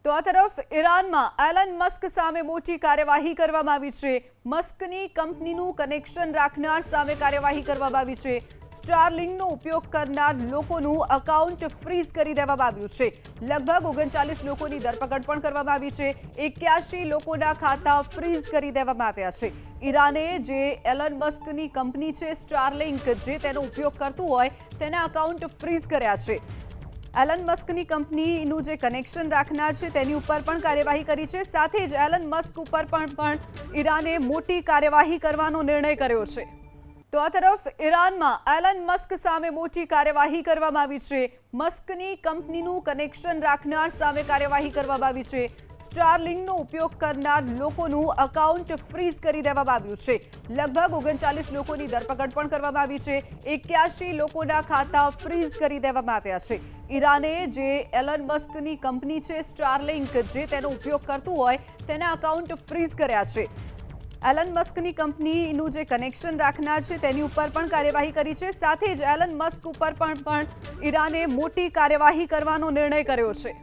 તો આ તરફ ઈરાનમાં એલન મસ્ક સામે મોટી કાર્યવાહી કરવામાં આવી છે। મસ્કની કંપનીનું કનેક્શન રાખનાર સામે કાર્યવાહી કરવામાં આવી છે। સ્ટારલિંકનો ઉપયોગ કરનાર લોકોનું એકાઉન્ટ ફ્રીઝ કરી દેવામાં આવ્યું છે। લગભગ 39 લોકોની ધરપકડ પણ કરવામાં આવી છે। 81 લોકોના ખાતા ફ્રીઝ કરી દેવામાં આવ્યા છે। ઈરાને જે એલન મસ્કની કંપની છે સ્ટારલિંક જે તેનો ઉપયોગ કરતું હોય તેના એકાઉન્ટ ફ્રીઝ કર્યા છે। એલન મસ્કની કંપનીનું જે કનેક્શન રાખનાર છે તેની ઉપર પણ કાર્યવાહી કરી છે। સાથે જ એલન મસ્ક ઉપર પણ ઈરાને મોટી કાર્યવાહી કરવાનો નિર્ણય કર્યો છે। તો આ તરફ ઈરાનમાં એલન મસ્ક સામે મોટી કાર્યવાહી કરવામાં આવી છે। મસ્કની કંપનીનું કનેક્શન રાખનાર સામે કાર્યવાહી કરવામાં આવી છે। સ્ટારલિંકનો ઉપયોગ કરનાર લોકોનું એકાઉન્ટ ફ્રીઝ કરી દેવામાં આવ્યું છે। લગભગ 39 લોકોની ધરપકડ પણ કરવામાં આવી છે। 81 લોકોના ખાતા ફ્રીઝ કરી દેવામાં આવ્યા છે। ઈરાને જે એલન મસ્કની કંપની છે સ્ટારલિંક જે તેનો ઉપયોગ કરતું હોય તેના એકાઉન્ટ ફ્રીઝ કર્યા છે। એલન મસ્કની કંપનીનું જે કનેક્શન રાખનાર છે તેની ઉપર પણ કાર્યવાહી કરી છે। સાથે જ એલન મસ્ક ઉપર પણ ઈરાને મોટી કાર્યવાહી કરવાનો નિર્ણય કર્યો છે।